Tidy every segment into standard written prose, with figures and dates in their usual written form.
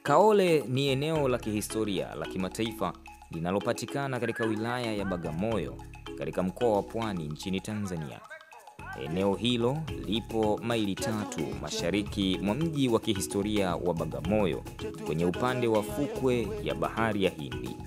Kaole ni eneo la kihistoria la kimataifa linalopatikana katika wilaya ya Bagamoyo katika mkoa wa Pwani nchini Tanzania. Eneo hilo lipo maili 3 mashariki mwa mji wa kihistoria wa Bagamoyo kwenye upande wa fukwe ya bahari ya Hindi.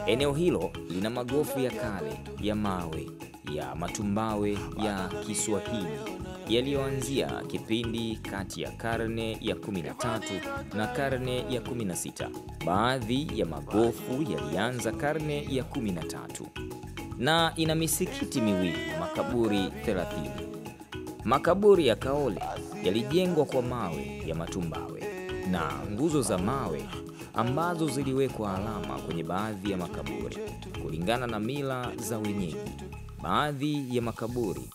Eneo hilo lina magofu ya kale ya mawe ya matumbawe ya Kiswahili yaliyoanzia kipindi kati ya karne ya 13 na karne ya 16. Baadhi ya magofu yalianza karne ya 13 na ina misikiti miwili na makaburi 30. Makaburi ya Kaole yalijengwa kwa mawe ya matumbawe na nguzo za mawe ambazo ziliwekwa alama kwenye baadhi ya makaburi kulingana na mila za wenyeji. Baadhi ya makaburi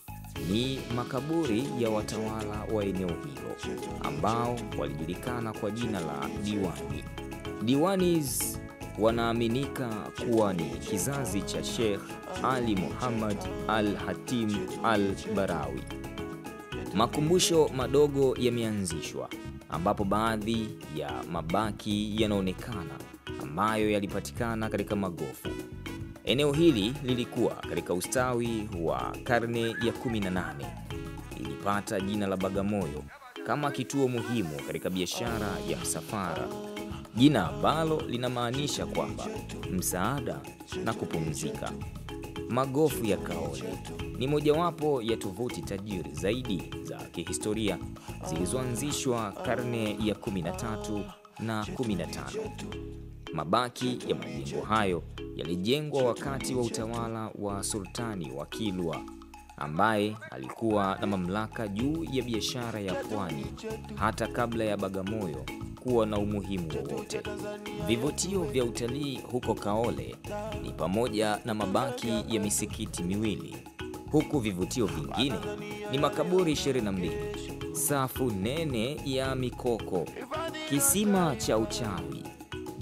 ni makaburi ya watawala wa eneo hilo ambao walijulikana kwa jina la diwani. Diwanis wanaaminika kuwa ni kizazi cha Sheikh Ali Muhammad Al-Hatim Al-Barawi. Makumbusho madogo yameanzishwa ambapo baadhi ya mabaki yanaonekana ambayo yalipatikana katika magofu. Eneo hili lilikuwa katika ustawi wa karne ya 18. Ilipata jina la Bagamoyo kama kituo muhimu katika biashara ya msafara, jina ambalo linamaanisha kwamba msaada na kupumzika. Magofu ya Kaole ni mojawapo ya tovuti tajiri zaidi za kihistoria zilizoanzishwa karne ya 13 na 15. Mabaki ya majengo hayo yalijengwa wakati wa utawala wa Sultani wa Kilwa ambaye alikuwa na mamlaka juu ya biashara ya pwani hata kabla ya Bagamoyo kuwa na umuhimu wowote. Vivutio vya utalii huko Kaole ni pamoja na mabaki ya misikiti miwili, huku vivutio vingine ni makaburi 22, safu nene ya mikoko, kisima cha uchawi,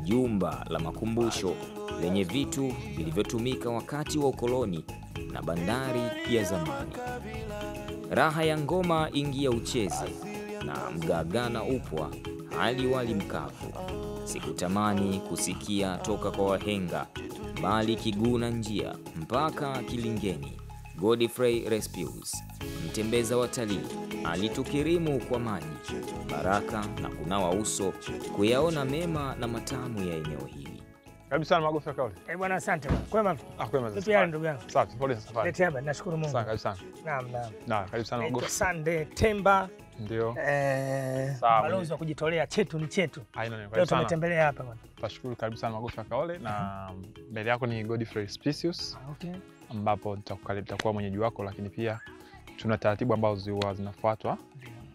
jumba la makumbusho lenye vitu vilivyotumika wakati wa ukoloni na bandari ya zamani. Raha ya ngoma ingia ucheze na mgagana upwa hali wali mkavu. Sikutamani kusikia toka kwa wahenga, bali kiguna njia mpaka kilingeni. Godfrey Respius, mtembeza watalii, alitukirimu kwa maji, baraka na kunawa uso kuyaona mema na matamu ya eneo hili. Karibu sana magofu ya Kaole. Bwana asante. Kwema? Kwema. Vipi hali ndugu yangu? Safi, pole safari. Lete hapa, nashukuru Mungu. Karibu sana. Naam. Karibu sana magofu. Asante Temba. Ndio. Balozi wa kujitolea, chetu ni chetu. Haina nini. Leo tumetembelea hapa bwana. Tashukuru, karibu sana magofu ya Kaole na mbele yako ni Godfrey Respius. Okay. Ambapo nitakuwa mwenyeji wako, lakini pia tuna taratibu ambazo zinafuatwa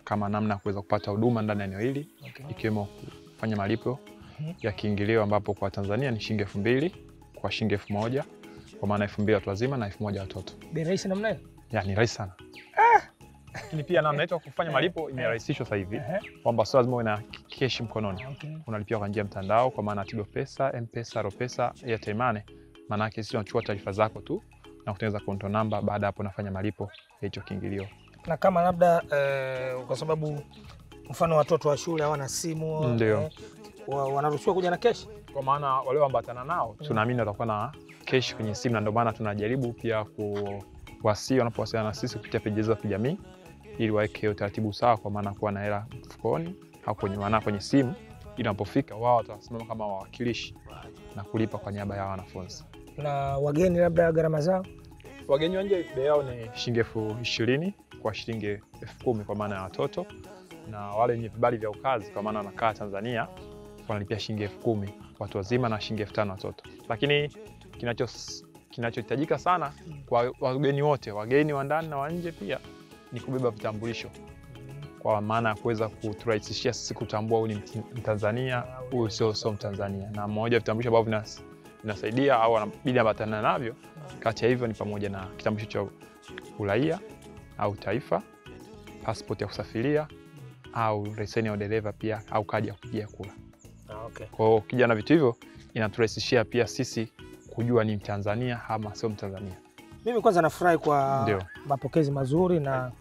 kama namna ya kuweza kupata huduma ndani ya eneo hili, ikiwemo kufanya malipo ya kiingilio ambapo kwa Tanzania ni shilingi 2000, kwa shilingi 1000, kwa maana 2000 watu wazima na 1000 watoto. Bei rahisi namna hiyo? Ni rahisi sana. Lakini pia namna yetu kufanya malipo imerahisishwa sasa hivi kwamba sio lazima uwe na cash mkononi. Unalipia kwa njia ya mtandao kwa maana Tigo Pesa, M-Pesa, Ropesa, Airtel Money. Maana yake sisi tunachukua taarifa zako tu na kutengeneza konto namba, baada hapo unafanya malipo ya hicho kiingilio. Na kama labda kwa sababu mfano watoto wa shule hawana simu, ndio wanaruhusiwa kuja na cash? Kwa maana wale ambao nao tunaamini watakuwa na cash kwenye simu, na ndio maana tunajaribu pia wanapowasiliana na sisi kupitia peji za kijamii ili waweke utaratibu sawa, kwa maana kuwa na hela mfukoni au kwenye simu, ili wanapofika wao watasimama kama wawakilishi na kulipa kwa niaba ya wanafunzi. Na wageni labda gharama zao? Wageni wa nje bei yao ni shilingi 20,000 kwa shilingi 10,000 kwa maana ya watoto, na wale wenye vibali vya ukazi kwa maana wanakaa Tanzania wanalipia shilingi 10,000 watu wazima na shilingi 5,000 watoto. Lakini kinachohitajika sana kwa wageni wote, wageni wa ndani na wa nje pia, ni kubeba vitambulisho, kwa maana ya kuweza kuturahisishia sisi kutambua huyu ni Mtanzania, huyu sio Mtanzania. Na mmoja wa vitambulisho ambavyo vinasaidia au wanabidi ambatana navyo kati ya hivyo ni pamoja na kitambulisho cha uraia au taifa, passport ya kusafiria, au leseni ya udereva pia au kadi ya kupigia kura. Okay. Kwa hiyo ukija na vitu hivyo inaturahisishia pia sisi kujua ni Mtanzania ama sio Mtanzania. Mimi kwanza nafurahi kwa Ndio. mapokezi mazuri na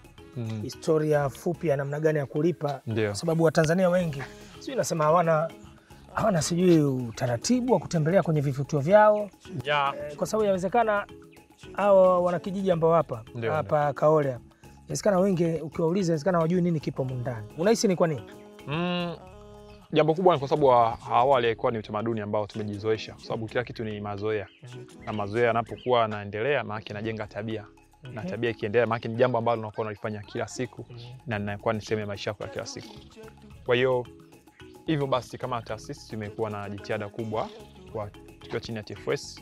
historia fupi ya namna gani ya kulipa. Ndio. Sababu Watanzania wengi sijui nasema hawana sijui utaratibu wa kutembelea kwenye vivutio vyao. Kwa sababu inawezekana hao wanakijiji ambao hapa Kaole hapa, inawezekana wengi ukiwauliza inawezekana hawajui nini kipo mundani. Unahisi ni kwa nini? Jambo kubwa ni kwa sababu awali ilikuwa ni utamaduni ambao tumejizoesha, kwa sababu kila kitu ni mazoea. Na mazoea yanapokuwa yanaendelea maana yanajenga tabia. Na tabia ikiendelea maana ni jambo ambalo unakuwa unalifanya kila siku na linakuwa ni sehemu ya maisha yako ya kila siku. Kwa hiyo hivyo basi kama taasisi tumekuwa na jitihada kubwa kwa tukiwa chini ya TFS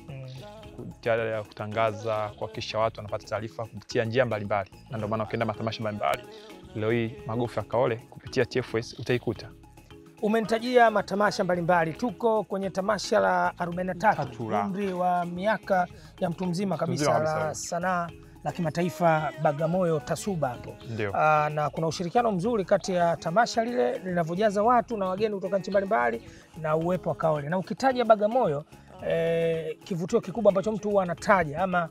jitihada ya kutangaza, kuhakikisha watu wanapata taarifa kupitia njia mbalimbali. Na ndio maana ukienda matamasha mbalimbali leo hii magofu ya Kaole kupitia TFS utaikuta. Umenitajia matamasha mbalimbali. Tuko kwenye tamasha la 43 umri wa miaka ya mtu mzima kabisa la sanaa la kimataifa Bagamoyo TASUBA hapo. Na kuna ushirikiano mzuri kati ya tamasha lile linavyojaza watu na wageni kutoka nchi mbalimbali na uwepo wa Kaole. Na ukitaja Bagamoyo kivutio kikubwa ambacho mtu huwa anataja ama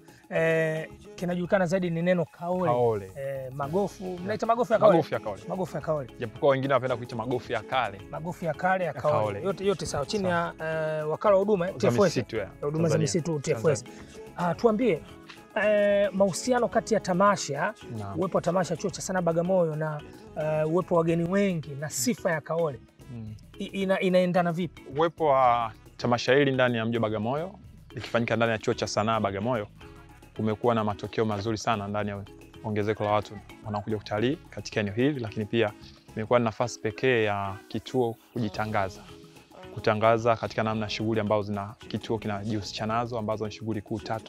kinajulikana zaidi ni neno Kaole. Magofu, mnaita magofu ya Kaole? Magofu ya Kaole. Magofu ya Kaole. Japokuwa wengine wanapenda kuita magofu ya kale. Magofu ya kale ya Kaole. Yote sawa chini ya wakala wa huduma TFS. Huduma za misitu TFS. Tuambie mahusiano kati ya tamasha, uwepo wa tamasha chuo cha sanaa Bagamoyo na uwepo wa wageni wengi na sifa ya Kaole inaendana vipi? Uwepo wa tamasha hili ndani ya mji wa Bagamoyo likifanyika ndani ya chuo cha sanaa Bagamoyo kumekuwa na matokeo mazuri sana ndani ya ongezeko la watu wanaokuja kutalii katika eneo hili, lakini pia imekuwa na nafasi pekee ya kituo kutangaza katika namna shughuli ambazo kituo kinajihusisha nazo ambazo ni shughuli kuu 3.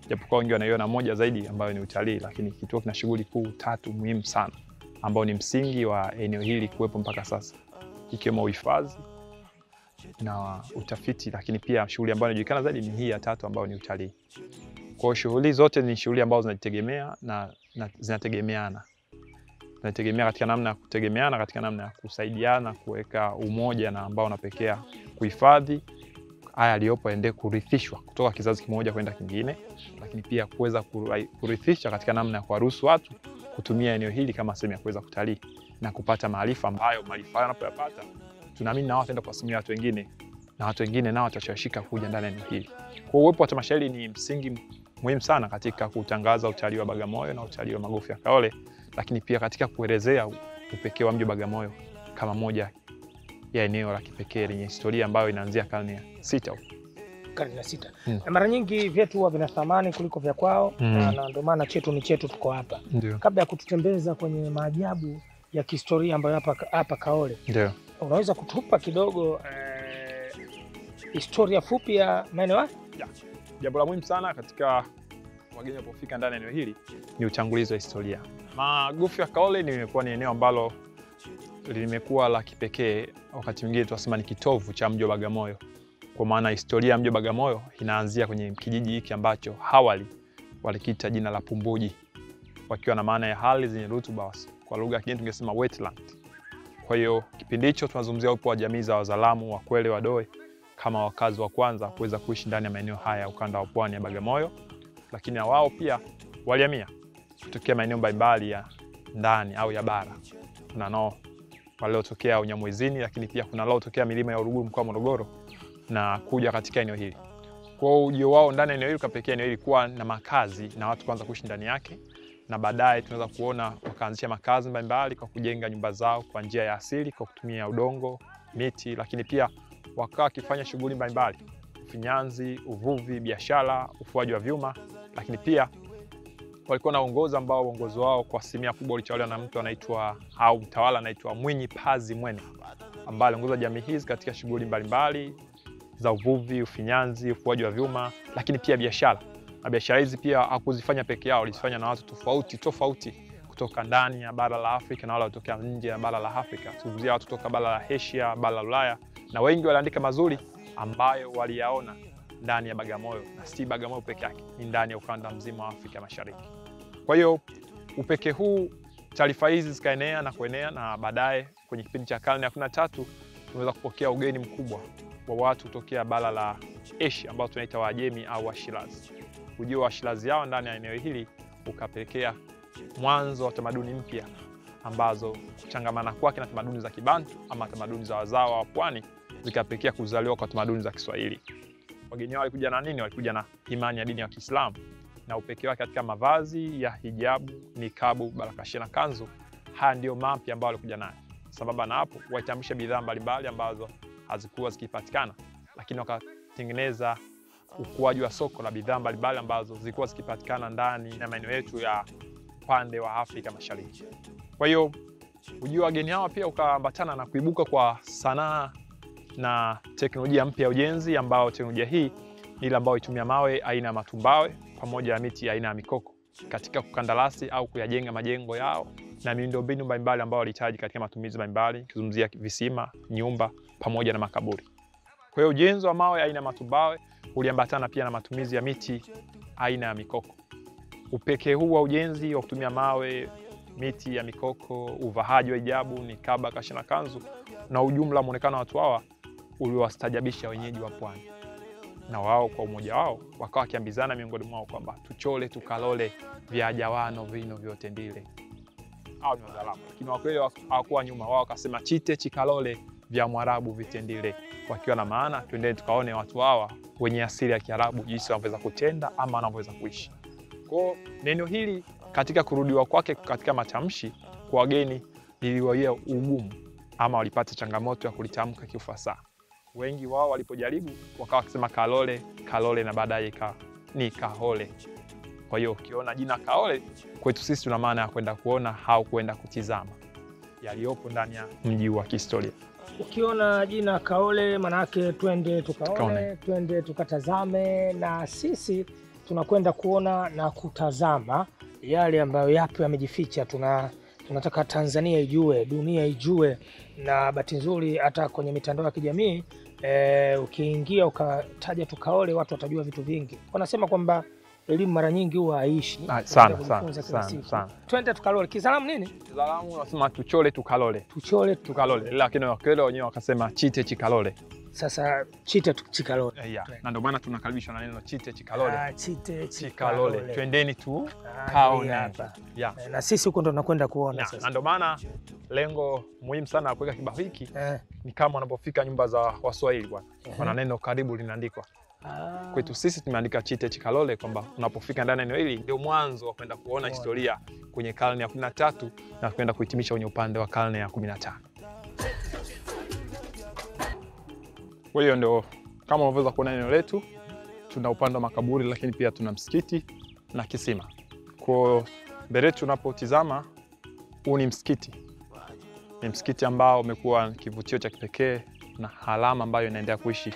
Japokuwa wengi wanaiona moja zaidi ambayo ni utalii, lakini kituo kina shughuli kuu 3 muhimu sana ambao ni msingi wa eneo hili kuwepo mpaka sasa, ikiwemo uhifadhi na utafiti, lakini pia shughuli ambayo inajulikana zaidi ni hii ya 3 ambayo ni utalii. Kwa hiyo shughuli zote ni shughuli ambazo zinajitegemea na zinategemeana. Zinategemea katika namna ya kutegemeana, katika namna ya kusaidiana, kuweka umoja na ambao unapekea kuhifadhi haya aliyopo ende kurithishwa kutoka kizazi kimoja kwenda kingine, lakini pia kuweza kurithisha katika namna ya kuwaruhusu watu kutumia eneo hili kama sehemu ya kuweza kutalii na kupata maarifa ambayo maarifa wanapoyapata tunaamini nao wataenda kuwasimulia watu wengine na watu wengine nao watashawishika kuja ndani ya eneo hili. Kwa uwepo wa tamasha hili ni msingi muhimu sana katika kutangaza utalii wa Bagamoyo na utalii wa magofu ya Kaole, lakini pia katika kuelezea upekee wa mji wa Bagamoyo kama moja ya eneo la kipekee lenye historia ambayo inaanzia karne ya 6. Karne ya 6. Na mara nyingi vyetu huwa vina thamani kuliko vya kwao na ndio maana chetu ni chetu, tuko hapa. Kabla ya kututembeza kwenye maajabu ya kihistoria ambayo hapa Kaole. Unaweza kutupa kidogo historia fupi ya maeneo haya? Jambo la muhimu sana katika wageni wanapofika ndani ya eneo hili ni utangulizi wa historia. Magofu ya Kaole limekuwa ni eneo ambalo limekuwa la kipekee, wakati mwingine tunasema ni kitovu cha mji wa Bagamoyo. Kwa maana historia ya mji wa Bagamoyo inaanzia kwenye kijiji hiki ambacho awali walikiita jina la Pumbuji, wakiwa na maana ya hali zenye rutuba, kwa lugha ya kigeni tungesema wetland. Kwa hiyo kipindi hicho tunazungumzia upo wa jamii za Wazalamu, Wakwele, Wadoe kama wakazi wa kwanza kuweza kuishi ndani ya maeneo haya ya ukanda wa pwani ya Bagamoyo, lakini wao pia walihamia kutokea maeneo mbalimbali ya ndani au ya bara. Kuna nao waliotokea Unyamwezini, lakini pia kuna waliotokea milima ya Uruguru mkoa wa Morogoro na kuja katika eneo hili. Kwa hiyo ujio wao ndani ya eneo hili kapekea eneo hili kuwa na makazi na watu kwanza kuishi ndani yake, na baadaye tunaweza kuona wakaanzisha makazi mbalimbali kwa kujenga nyumba zao kwa njia ya asili kwa kutumia udongo, miti, lakini pia wakawa wakifanya shughuli mbalimbali: ufinyanzi, uvuvi, biashara, ufuaji wa vyuma, lakini pia walikuwa na uongozi wao kwa asilimia kubwa ulitawaliwa na mtu anaitwa au mtawala anaitwa Mwinyi Pazi Mwene, ambaye aliongoza jamii hizi katika shughuli mbalimbali za uvuvi, ufinyanzi, ufuaji wa vyuma, lakini pia biashara. Na biashara hizi pia hakuzifanya peke yao, alizifanya na watu tofauti kutoka ndani ya bara la Afrika na wale kutoka nje ya bara la Afrika. Tuzungumzia watu kutoka bara la Asia, bara la Ulaya, na wengi waliandika mazuri ambayo waliyaona ndani ya Bagamoyo, na si Bagamoyo peke yake, ni ndani ya ukanda mzima wa Afrika Mashariki. Kwa hiyo upekee huu taarifa hizi zikaenea na kuenea, na baadaye kwenye kipindi cha karne ya 13 tumeweza kupokea ugeni mkubwa wa watu kutokea bara la Asia ambao tunaita Waajemi au Washirazi. Ujio wa Washirazi yao ndani ya eneo hili ukapelekea mwanzo wa tamaduni mpya ambazo kuchangamana kwake na tamaduni za Kibantu ama tamaduni za wazawa wa pwani zikapelekea kuzaliwa kwa tamaduni za Kiswahili. Wageni hao walikuja na nini? Walikuja na imani ya dini ya Kiislamu na upekee wake katika mavazi ya hijabu, nikabu, barakashia na kanzu. Haya ndio mapya ambayo walikuja nayo. Sababu na hapo walitambulisha bidhaa mbalimbali ambazo hazikuwa zikipatikana, lakini wakatengeneza ukuaji wa soko la bidhaa mbalimbali ambazo zilikuwa zikipatikana ndani na maeneo yetu ya upande wa Afrika Mashariki. Kwa hiyo ujio wa wageni hawa pia ukaambatana na kuibuka kwa sanaa na teknolojia mpya ya ujenzi, ambao teknolojia hii ni ile ambayo itumia mawe aina ya matumbawe pamoja na miti aina ya mikoko katika kukandarasi au kuyajenga majengo yao na miundombinu mbalimbali ambayo walihitaji katika matumizi mbalimbali, kuzungumzia visima, nyumba pamoja na makaburi. Kwa hiyo ujenzi wa mawe aina ya matumbawe uliambatana pia na matumizi ya miti aina ya mikoko. Upekee huu wa ujenzi wa kutumia mawe, miti ya mikoko, uvahaji wa hijabu, nikaba, barakashia na kanzu na ujumla muonekano wa watu hawa uliwastajabisha wenyeji wa pwani. Na wao kwa umoja wao wakawa wakiambizana miongoni mwao kwamba tuchole tukalole vya jawano vino vyote ndile. Hao ni Wazaramo, lakini wakweli hawakuwa nyuma. Wao wakasema chite chikalole vya Mwarabu vitendile, wakiwa na maana twendeni tukaone watu hawa wenye asili ya Kiarabu jinsi wanavyoweza kutenda ama wanavyoweza kuishi. Kwa neno hili katika kurudiwa kwake katika matamshi kwa wageni liliwaia ugumu ama walipata changamoto ya kulitamka kiufasaha. Wengi wao walipojaribu wakawa wakisema kalole, kalole na baadaye ni kahole. Kwa hiyo ukiona jina kaole kwetu sisi tuna maana ya kwenda kuona au kwenda kutizama yaliyopo ndani ya mji wa kihistoria. Ukiona jina kaole maana yake twende tukaone, twende tukatazame, na sisi tunakwenda kuona na kutazama yale ambayo yapo yamejificha. Tunataka Tanzania ijue, dunia ijue, na bahati nzuri hata kwenye mitandao ya kijamii ukiingia ukataja tukaole watu watajua vitu vingi. Wanasema kwamba elimu mara nyingi huwa haishi. Sana. Twende tukalole. Kizalamu nini? Kizalamu wanasema tuchole tukalole. Tuchole tukalole. Lakini wakele wenyewe wakasema chite chikalole. Sasa chite chikalole. Na ndio maana tunakaribishwa na neno chite chikalole. Chite chikalole. Twendeni tu kaone hapa. Na sisi huko ndo tunakwenda kuona sasa. Na ndio maana lengo muhimu sana la kuweka kibao hiki ni kama unapofika nyumba za Waswahili bwana. Kuna neno karibu linaandikwa. Kwetu sisi tumeandika chite chikalole kwamba unapofika ndani ya eneo hili ndio mwanzo wa kwenda kuona historia kwenye karne ya 13 na kwenda kuhitimisha kwenye upande wa karne ya 15. Kwa hiyo ndio kama unaweza kuona eneo letu, tuna upande wa makaburi lakini pia tuna msikiti na kisima. Kwa mbele tunapotizama huu ni msikiti. Ni msikiti ambao umekuwa kivutio cha kipekee na alama ambayo inaendelea kuishi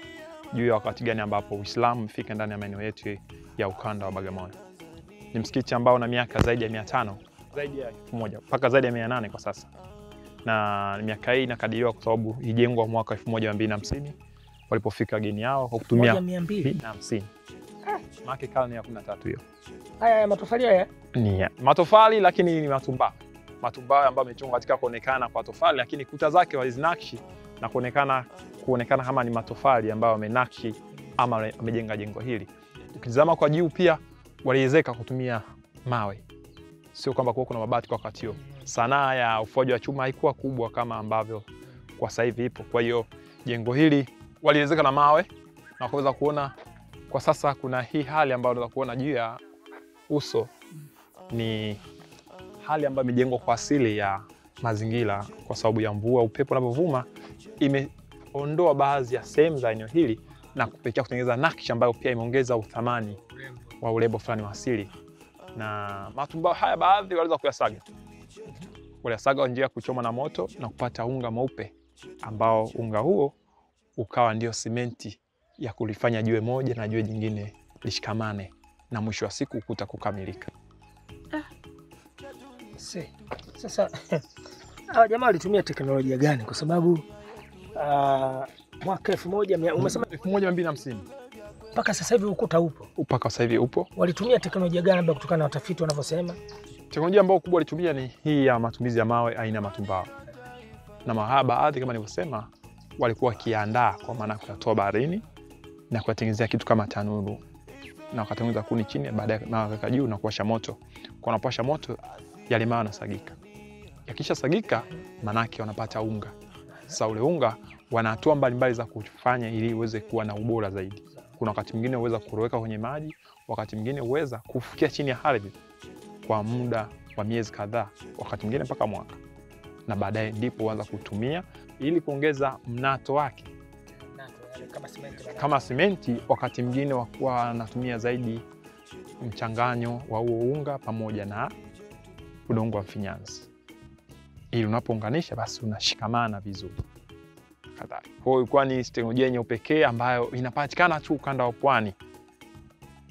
juu ya wakati gani ambapo Uislamu umefika ndani ya maeneo yetu ya ukanda wa Bagamoyo. Ni msikiti ambao una miaka zaidi ya 500, zaidi ya 1000 mpaka zaidi ya 800 kwa sasa. Na miaka hii inakadiriwa kwa sababu ilijengwa mwaka 1250 walipofika wageni hao kwa kutumia 1250. Maana karne ya 13 hiyo. Haya matofali haya? Ni matofali lakini ni matumbawe. Matumbawe ambayo yamechongwa katika kuonekana kwa tofali, lakini kuta zake walizinakshi na kuonekana kama ni matofali ambayo wamenakshi ama wamejenga jengo hili. Ukitazama kwa juu pia waliezeka kutumia mawe. Sio kwamba kuna mabati kwa wakati huo. Sanaa ya ufuaji wa chuma haikuwa kubwa kama ambavyo kwa sasa hivi ipo. Kwa hiyo jengo hili waliezeka na mawe na kuweza kuona kwa sasa kuna hii hali ambayo unaweza kuona juu ya uso ni hali ambayo imejengwa kwa asili ya mazingira kwa sababu ya mvua, upepo unapovuma imeondoa baadhi ya sehemu za eneo hili na kupelekea kutengeneza nakshi ambayo pia imeongeza uthamani wa urembo fulani wa asili. Na matumbawe haya baadhi waliweza kuyasaga. Waliyasaga njia ya kuchoma na moto na kupata unga mweupe ambao unga huo ukawa ndio simenti ya kulifanya jiwe moja na jiwe jingine lishikamane na mwisho wa siku ukuta kukamilika. Sasa hawa jamaa walitumia teknolojia gani? Kwa sababu mwaka 1250 mpaka sasa hivi ukuta upo. Mpaka sasa hivi upo. Walitumia teknolojia gani labda kutokana na watafiti wanavyosema? Teknolojia ambayo kubwa walitumia ni hii ya matumizi ya mawe aina ya matumbawe. Na baadhi kama nilivyosema walikuwa wakiandaa kwa maana kuyatoa baharini na kuyatengenezea kitu kama tanuru. Na wakatengeneza kuni chini, baadaye mawe wakaweka juu na kuwasha moto. Kwa wanapowasha moto yale mawe yanasagika. Yakisha sagika manake wanapata unga. Sasa ule unga wana hatua mbalimbali za kufanya ili uweze kuwa na ubora zaidi. Kuna wakati mwingine uweza kuroweka kwenye maji, wakati mwingine uweza kufukia chini ya ardhi kwa muda wa miezi kadhaa, wakati mwingine mpaka mwaka. Na baadaye ndipo uanza kutumia ili kuongeza mnato wake. Kama simenti, wakati mwingine wanatumia zaidi mchanganyo wa huo unga pamoja na udongo wa mfinyanzi. Ili unapounganisha basi unashikamana vizuri. Kwa hiyo ilikuwa ni teknolojia yenye upekee ambayo inapatikana tu ukanda wa pwani.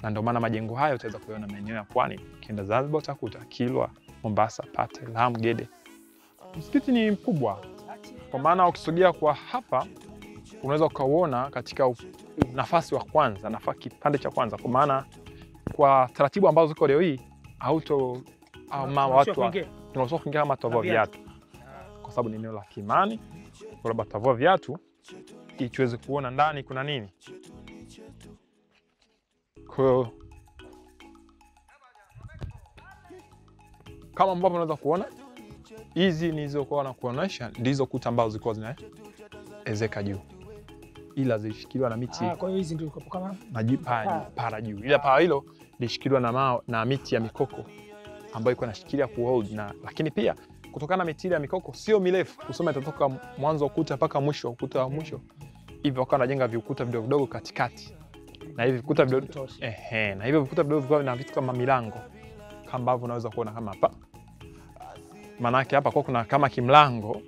Na ndio maana majengo hayo utaweza kuona maeneo ya pwani. Ukienda Zanzibar utakuta Kilwa, Mombasa, Pate, Lamu, Gede. Msikiti ni mkubwa. Kwa maana ukisogea kwa hapa unaweza ukauona katika nafasi wa kwanza, kipande cha kwanza. Kwa maana kwa taratibu ambazo ziko leo hii watu tunaweza kuingia kama tutavua viatu. Kwa sababu ni eneo la kiimani. Kwa sababu tutavua viatu ili tuweze kuona ndani kuna nini. Kwa kama ambavyo unaweza kuona, hizi nilizokuwa na kuonesha ndizo kuta ambazo zilikuwa zinaezeka juu, ila zilishikiliwa na miti. Kwa hiyo hizi ndio kama para juu, ila para hilo lilishikiliwa na miti ya mikoko ambayo ilikuwa inashikilia kuhold. Na lakini pia kutokana na miti ya mikoko sio mirefu kusoma itatoka mwanzo wa ukuta mpaka mwisho wa ukuta wa mwisho, hivyo wakawa wanajenga viukuta vidogo vidogo katikati. Na hivi vikuta vidogo na hivyo vikuta vidogo vilikuwa na vitu kama milango, kama ambavyo unaweza kuona kama hapa. Maana yake hapa kwa kuna kama kimlango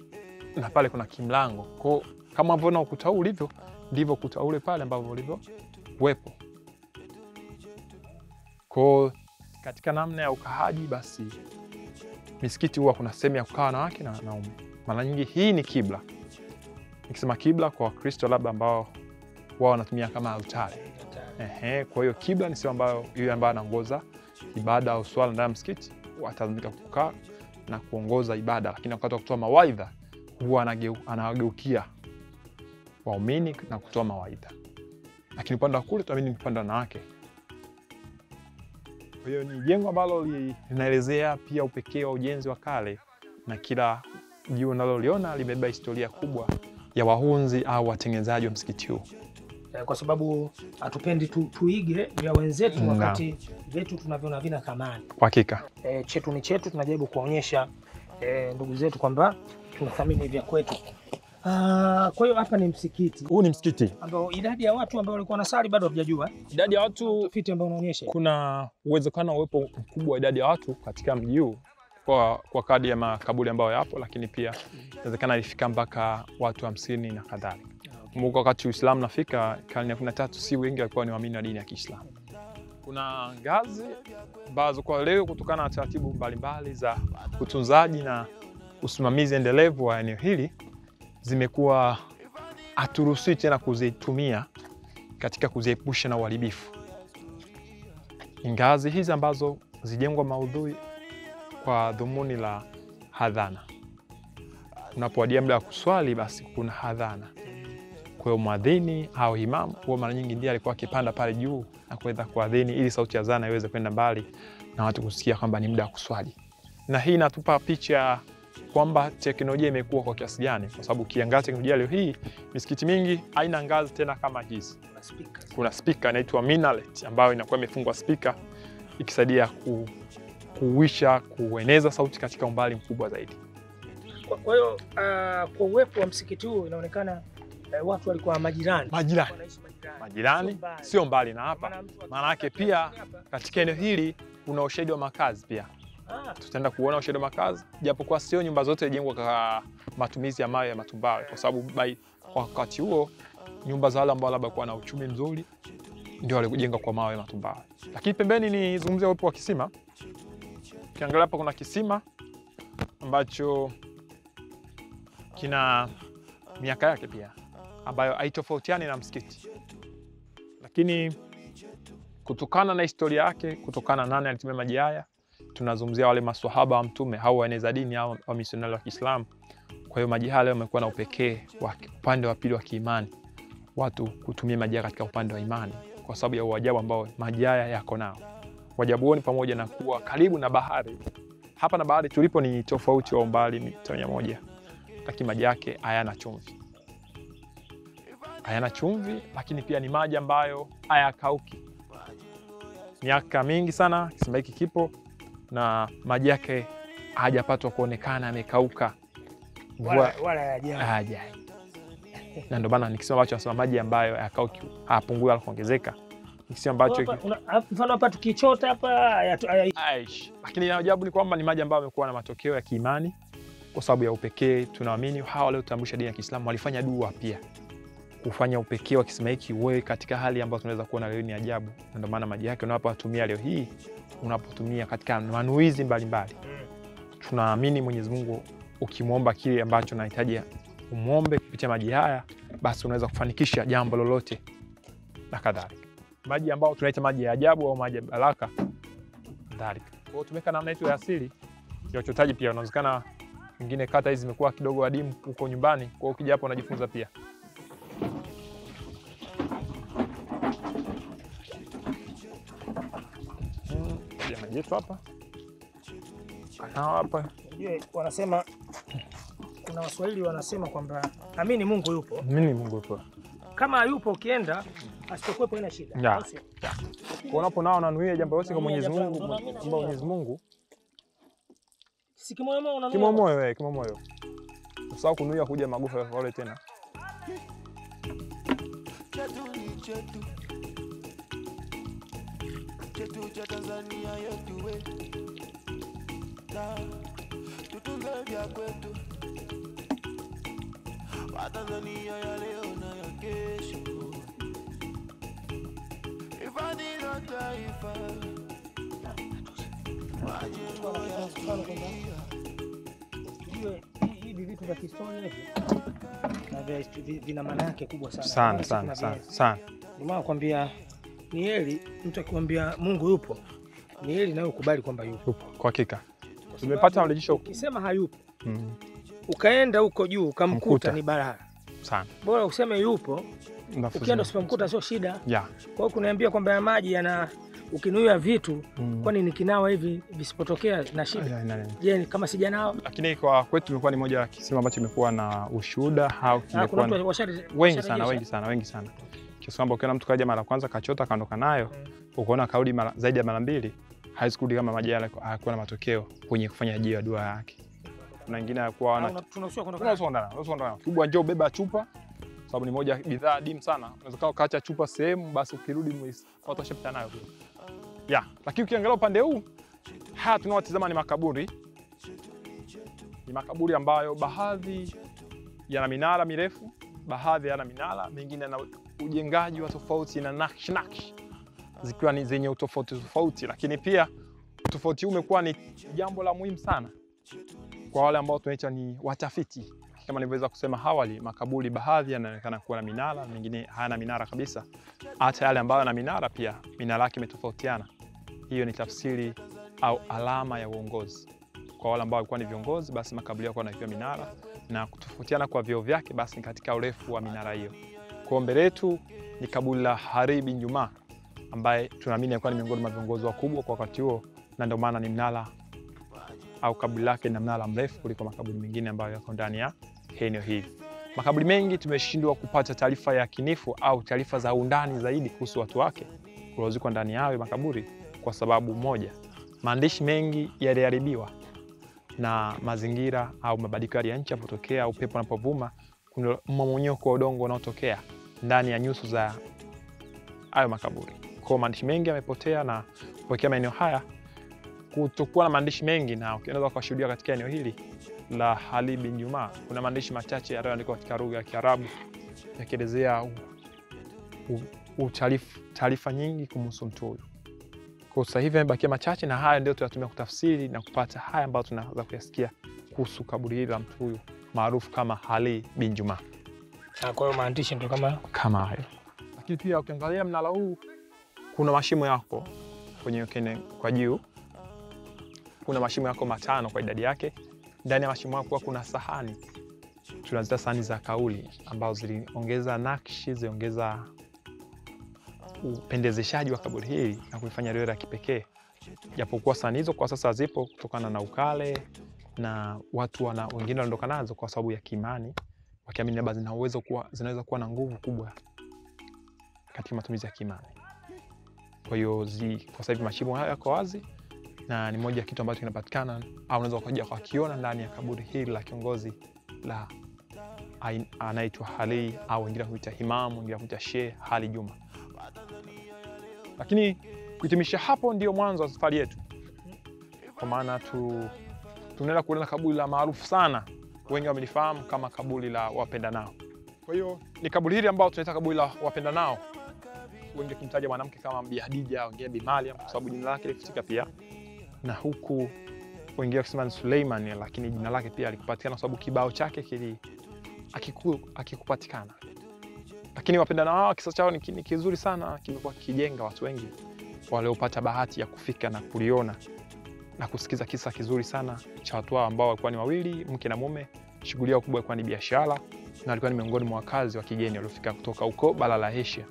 na pale kuna kimlango. Kwa kama unavyoona ukuta huu ulivyo, ndivyo ukuta ule pale ambavyo ulivyo kuwepo. Kwa katika namna ya ukahaji basi misikiti huwa kuna sehemu ya kukaa wanawake na wanaume. Mara nyingi hii ni kibla. Nikisema kibla kwa Wakristo labda ambao wao wanatumia kama altari. Kwa hiyo kibla ni sehemu ambayo yule ambaye anaongoza ibada au swala ndani ya msikiti atalazimika kukaa na kuongoza ibada, lakini wakati wa kutoa mawaidha huwa anawageukia waumini na kutoa mawaidha. Lakini upande wa kule tuamini ni upande wa wanawake. Kwa hiyo ni jengo ambalo linaelezea pia upekee wa ujenzi wa kale, na kila jiwe unaloliona limebeba historia kubwa ya wahunzi au watengenezaji wa msikiti huu. Kwa sababu hatupendi tuige vya wenzetu wakati vyetu tunaviona vina thamani. Hakika. Chetu ni chetu, tunajaribu kuonyesha ndugu zetu kwamba tunathamini vya kwetu. Kwa hiyo hapa ni msikiti. Huu ni msikiti ambao idadi ya watu ambao walikuwa nasali bado hatujajua. Idadi ya watu utafiti ambao unaonyesha kuna uwezekano uwepo mkubwa wa idadi ya watu katika mji huu kwa kadi ya makaburi ambayo yapo, lakini pia inawezekana ilifika mpaka watu 50 na kadhalika. Kumbuka wakati Uislamu nafika karne ya 13 si wengi walikuwa ni waamini wa dini ya Kiislamu. Kuna ngazi ambazo kwa leo kutokana na taratibu mbalimbali za utunzaji na usimamizi endelevu wa eneo hili zimekuwa haturuhusiwi tena kuzitumia katika kuziepusha na uharibifu. Ngazi hizi ambazo zijengwa maudhui kwa dhumuni la hadhana. Unapowadia muda wa kuswali basi kuna hadhana. Kwa hiyo mwadhini au imamu huwa mara nyingi ndiye alikuwa akipanda pale juu na kuweza kuadhini ili sauti ya adhana iweze kwenda mbali na watu kusikia kwamba ni muda wa kuswali. Na hii inatupa picha kwamba teknolojia imekuwa kwa kiasi gani, kwa sababu ukiangalia teknolojia leo hii misikiti mingi haina ngazi tena kama hizi. Kuna speaker inaitwa minaret ambayo inakuwa imefungwa speaker ikisaidia kuwisha kueneza sauti katika umbali mkubwa zaidi. Kwa hiyo kwa uwepo wa msikiti huu inaonekana watu walikuwa majirani sio mbali na hapa. Maana yake pia katika eneo hili kuna ushahidi wa makazi pia. Tutaenda kuona ushahidi wa makazi, japokuwa sio nyumba zote zijengwa kwa matumizi ya mawe ya matumbawe, kwa sababu wakati huo nyumba za wale ambao labda kwa na uchumi mzuri ndio walijenga kwa mawe ya matumbawe. Lakini pembeni ni zungumzia uwepo wa kisima. Ukiangalia hapa kuna kisima ambacho kina miaka yake pia ambayo haitofautiani na msikiti. Lakini kutokana na historia yake, kutokana na nani alitumia maji haya, tunazungumzia wale maswahaba wa Mtume au waeneza dini au wamisionari wa Kiislamu. Kwa hiyo maji haya yamekuwa na upekee wa upande wa pili wa kiimani, watu kutumia maji haya katika upande wa imani kwa sababu ya uajabu ambao maji haya yako nao. Uajabu huo ni pamoja na kuwa karibu na bahari. Hapa na bahari tulipo ni tofauti wa umbali mita 100, lakini maji yake hayana chumvi. Hayana chumvi, lakini pia ni maji ambayo hayakauki. Miaka mingi sana kisima hiki kipo na maji yake hajapatwa kuonekana yamekauka. Wala hajai. Na ndio maana nikisema ambacho nasema maji ambayo hayakauki, hapungui wala kuongezeka. Nikisema ambacho mfano hapa tukichota hapa aish. Lakini ajabu ni kwamba ni maji ambayo yamekuwa na matokeo ya kiimani kwa sababu ya upekee. Tunaamini hawa waliotambulisha dini ya Kiislamu walifanya dua pia kufanya upekee wa kisima hiki uwe katika hali ambayo tunaweza kuona leo ni ajabu. Ndio maana maji yake unapotumia leo hii, unapotumia katika manuizi mbalimbali, tunaamini Mwenyezi Mungu ukimwomba kile ambacho unahitaji umuombe kupitia maji haya, basi unaweza kufanikisha jambo lolote na kadhalika. Maji ambayo tunaita maji ya ajabu au maji ya baraka kadhalika. Kwa hiyo tumeka namna yetu ya asili ya uchotaji pia. Unawezekana wengine kata hizi zimekuwa kidogo adimu huko nyumbani, kwa hiyo ukija hapo unajifunza pia. Maji yetu hapa. Hapa wanasema, kuna Waswahili wanasema kwamba amini Mungu yupo. Amini Mungu yupo. Kama hayupo ukienda asitokuepo ina shida. Kwa unaponao unanuia jambo lote kwa Mwenyezi Mungu, kwamba Mwenyezi Mungu si kimoyo unanuia. Kimoyo. Usahau kunuia kuja magufa wale tena. Chetu cha Tanzania yetu we. Tutunze vya kwetu. Wa Tanzania ya leo na ya kesho. Hifadhi la taifa. Hivi vitu vya kihistoria hivi na vina maana yake kubwa sana. Ndio kwambia ni heri mtu akikwambia Mungu yupo, ni heri nawe ukubali kwamba yupo. Kwa hakika. Tumepata mrejesho. Ukisema hayupo, ukaenda huko juu ukamkuta ni balaa sana. Bora useme yupo, ukienda usipomkuta sio shida. Yeah. Kwa hiyo kuniambia kwamba maji yana ukinuia vitu, kwani nikinawa hivi visipotokea na shida? Je, kama sijanao? Lakini kwa kwetu imekuwa ni moja ya kisima ambacho imekuwa na ushuhuda au kimekuwa wengi sana. Kiasi kwamba ukiona mtu kaja mara kwanza kachota kaondoka nayo, ukaona kaudi zaidi ya mara 2, haiwezi kurudi kama maji yale hayakuwa na matokeo kwenye kufanya haja ya dua yake. Kuna wengine hakuwa wana tunaosondana. Kubwa njoo beba chupa, sababu ni moja bidhaa adimu sana. Unaweza kaacha chupa sehemu, basi ukirudi watu washapita nayo. Lakini ukiangalia upande huu, haya tunaotazama ni makaburi. Ni makaburi ambayo baadhi yana minara mirefu, baadhi yana minara, mengine na ujengaji wa tofauti na nakshi zikiwa ni zenye tofauti, lakini pia tofauti huu umekuwa ni jambo la muhimu sana kwa wale ambao tunaita ni watafiti. Kama nilivyoweza kusema awali, makaburi baadhi yanaonekana kuwa na minara, mengine hayana minara kabisa. Hata yale ambayo yana minara pia minara yake imetofautiana. Hiyo ni tafsiri au alama ya uongozi. Kwa wale ambao walikuwa ni viongozi, basi makaburi yao yanakuwa minara, na kutofautiana kwa vyeo vyake basi ni katika urefu wa minara hiyo. Kwa mbele yetu ni kaburi la Harib bin Juma, ambaye tunaamini alikuwa ni miongoni mwa viongozi wakubwa kwa wakati huo, na ndio maana ni mnara au kaburi lake na mnara mrefu kuliko makaburi mengine ambayo yako ndani ya eneo hili. Makaburi mengi tumeshindwa kupata taarifa ya kinifu au taarifa za undani zaidi kuhusu watu wake waliozikwa ndani yao makaburi, kwa sababu moja, maandishi mengi yaliharibiwa na mazingira au mabadiliko ya nchi yanapotokea, upepo unapovuma, kuna mmomonyoko wa udongo unaotokea ndani ya nyuso za hayo makaburi. Kwa maandishi mengi yamepotea, na kwa maeneo haya kutokuwa na maandishi mengi, na unaweza kushuhudia katika eneo hili la Harib bin Juma kuna maandishi machache yaliyoandikwa katika lugha ya Kiarabu yakielezea taarifa nyingi kumhusu mtu huyu. Kwa sasa hivi yamebakia machache, na haya ndio tunatumia kutafsiri na kupata haya ambayo tunaweza kuyasikia kuhusu kaburi hili la mtu huyu maarufu kama Harib bin Juma. Kwa hiyo maandishi ndio kama hayo. Lakini pia ukiangalia mnara huu kuna mashimo yako kwenye kwa juu, kuna mashimo yako 5 kwa idadi yake. Ndani ya mashimo hapo kuna sahani, tunazita sahani za kauli, ambazo ziliongeza nakshi, ziongeza upendezeshaji wa kaburi hili na kuifanya liwe la kipekee. Japokuwa sahani hizo kwa sasa zipo kutokana na ukale, na watu wengine wanaondoka nazo kwa sababu ya kiimani, wakiamini labda zinaweza kuwa na nguvu kubwa katika matumizi ya kiimani. Kwa hiyo kwa sasa hivi mashimo haya yako wazi, na ni moja ya kitu ambacho kinapatikana au unaweza kuja kukiona ndani ya kaburi hili la kiongozi la anaitwa Ali, au wengine huita Imam, wengine huita Sheikh Ali Juma. Lakini kuhitimisha hapo ndio mwanzo wa safari yetu, kwa maana tunaenda kuona kaburi la maarufu sana, wengi wamelifahamu kama kaburi la wapendanao. Kwa hiyo ni kaburi hili ambao tunaita kaburi la wapendanao. Wengi kumtaja mwanamke kama Bi Khadija, wengine Bi Maryam kwa sababu jina lake lilifutika pia, na huku wengine wakisema ni Suleiman, lakini jina lake pia likupatikana kwa sababu kibao chake akikupatikana. Lakini wapendanao hao kisa chao ni kizuri sana, kimekuwa kijenga watu wengi waliopata bahati ya kufika na kuliona na kusikiza kisa kizuri sana cha watu ambao walikuwa ni wawili, mke na mume. Shughuli yao kubwa ilikuwa ni biashara, na walikuwa ni miongoni mwa wakazi wa kigeni waliofika kutoka huko bara la Asia.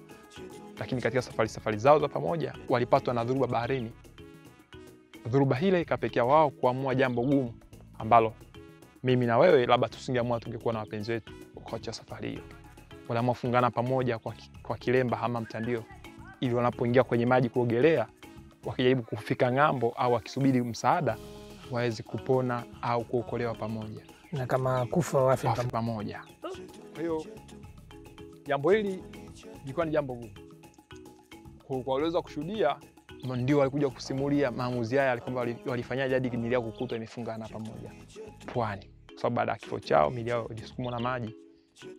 Lakini katika safari zao za pamoja walipatwa na dhuruba baharini. Dhuruba hile ikapekea wao kuamua jambo gumu ambalo mimi na wewe labda tusingeamua, tungekuwa na wapenzi wetu kuacha safari hiyo. Waliamua kufungana pamoja kwa kilemba ama mtandio, ili wanapoingia kwenye maji kuogelea, wakijaribu kufika ng'ambo au wakisubiri msaada, waweze kupona au kuokolewa pamoja, na kama kufa wafe pamoja. Kwa hiyo jambo hili lilikuwa ni jambo gumu. Kwa waliweza kushuhudia, ndio walikuja kusimulia maamuzi haya kwamba walifanyaje hadi miili yao kukutwa imefungana pamoja pwani. Kwa sababu baada ya kifo chao miili yao ilisukumwa na maji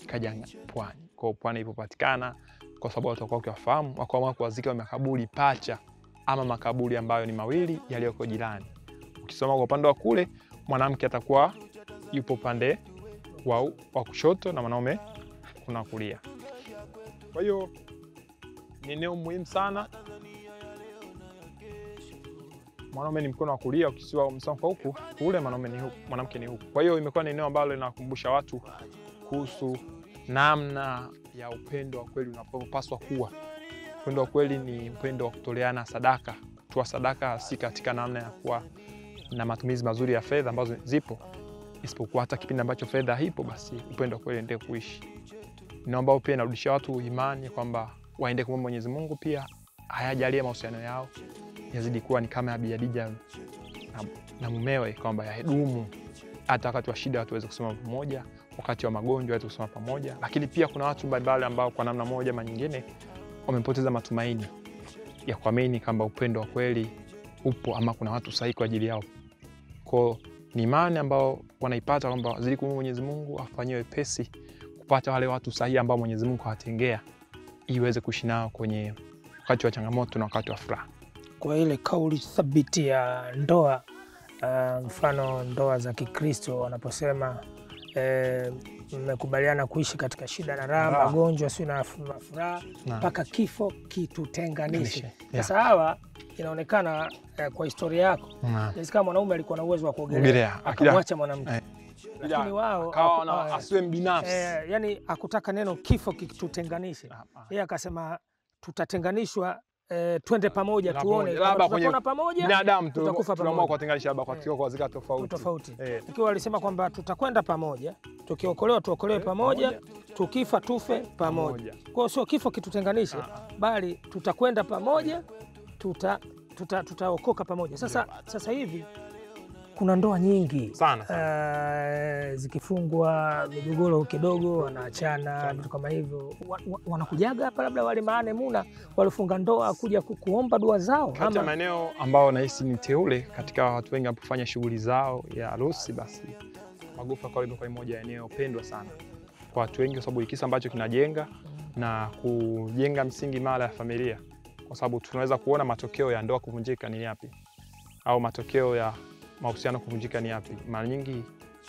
ikaja pwani. Kwa pwani ilipopatikana, kwa sababu watu wakawa wakifahamu, wakaamua kuwazika makaburi pacha ama makaburi ambayo ni mawili yaliyoko jirani. Ukisoma kwa upande wa kule, mwanamke atakuwa yupo upande wa kushoto na mwanaume kuna kulia. Kwa hiyo ni eneo muhimu sana. Mwanaume ni mkono wa kulia, ukisiwa msongo huku kule, mwanamke ni huku. Kwa hiyo imekuwa ni eneo ambalo linakumbusha watu kuhusu namna ya upendo wa kweli unapaswa kuwa. Upendo wa kweli ni upendo wa kutoleana sadaka. Kutoa sadaka si katika namna ya kuwa na matumizi mazuri ya fedha ambazo zipo, isipokuwa hata kipindi ambacho fedha haipo, basi upendo wa kweli endelee kuishi. Ni ambao pia inarudisha watu imani kwamba waende kwa Mwenyezi Mungu, pia hayajalie mahusiano yao yazidi kuwa ni kama Bi Khadija na mumewe, kwamba yadumu hata wakati wa shida watu waweze kusoma pamoja, wakati wa magonjwa waweze kusoma pamoja. Lakini pia kuna watu mbalimbali ambao kwa namna moja ama nyingine wamepoteza matumaini ya kuamini kwamba upendo wa kweli upo ama kuna watu sahihi kwa ajili yao. Kwa ni imani ambao wanaipata kwamba wazidi kumwomba Mwenyezi Mungu afanyie wepesi kupata wale watu sahihi ambao Mwenyezi Mungu hawatengea, ili waweze kuishi nao kwenye wakati wa changamoto na wakati wa furaha. Kwa ile kauli thabiti ya ndoa, mfano ndoa za Kikristo wanaposema mmekubaliana kuishi katika shida na raha, magonjwa sio na furaha, mpaka kifo kitutenganishe. Sasa hawa inaonekana kwa historia yako, kama mwanaume alikuwa na uwezo wa kuogelea akamwacha mwanamke, lakini wao asiwe mbinafsi, yani akutaka neno kifo kitutenganishe. Yeye akasema tutatenganishwa, twende pamoja tuone labda tutapona pamoja, binadamu tutakufa pamoja, kuwatenganisha labda kwa tukio kwa zika tofauti. Ikiwa walisema kwamba tutakwenda pamoja, tukiokolewa tuokolewe pamoja, tukifa tufe pamoja. Kwa hiyo sio kifo kitutenganishe, bali tutakwenda pamoja, tutaokoka pamoja. Sasa hivi kuna ndoa nyingi sana zikifungwa, migogoro kidogo, wanaachana, vitu kama hivyo. Wanakujaga hapa labda wale maane muna walifunga ndoa kuja kuomba dua zao, katika maeneo ambao nahisi ni teule katika watu wengi wanapofanya shughuli zao ya harusi. Basi Magofu kwa imekuwa moja ya eneo pendwa sana kwa watu wengi, kwa sababu kisa ambacho kinajenga na kujenga msingi imara ya familia. Kwa sababu tunaweza kuona matokeo ya ndoa kuvunjika ni yapi, au matokeo ya mahusiano kuvunjika ni yapi. Mara nyingi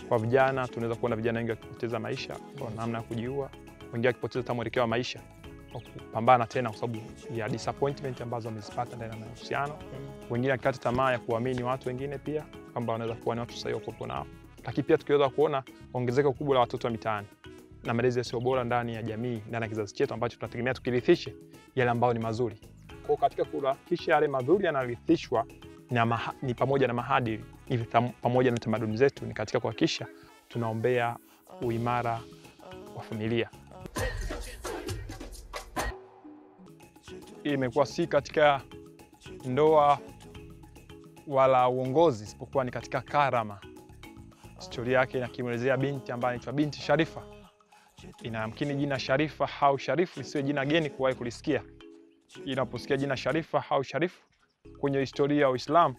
kwa vijana tunaweza kuona vijana wengi wakipoteza maisha kwa namna ya kujiua, wengine wakipoteza hata mwelekeo wa maisha kupambana tena kwa sababu ya disappointment ambazo wamezipata ndani ya mahusiano. Wengine akikata tamaa ya kuamini watu wengine pia kwamba wanaweza kuwa ni watu sahihi wapo nao. Lakini pia tukiweza kuona ongezeko kubwa la watoto wa mitaani na malezi yasiyo bora ndani ya jamii, ndani ya kizazi chetu ambacho tunategemea tukirithishe yale ambayo ni mazuri. Kwa katika kuhakikisha yale mazuri yanarithishwa ni pamoja na maadili, ili pamoja na tamaduni zetu, ni katika kuhakikisha tunaombea uimara wa familia. Hii imekuwa si katika ndoa wala uongozi, isipokuwa ni katika karama. Historia yake inakimuelezea binti ambaye anaitwa binti Sharifa. Inamkini jina Sharifa au Sharifu isiwe jina geni kuwahi kulisikia. Inaposikia jina Sharifa au Sharifu kwenye historia ya Uislamu,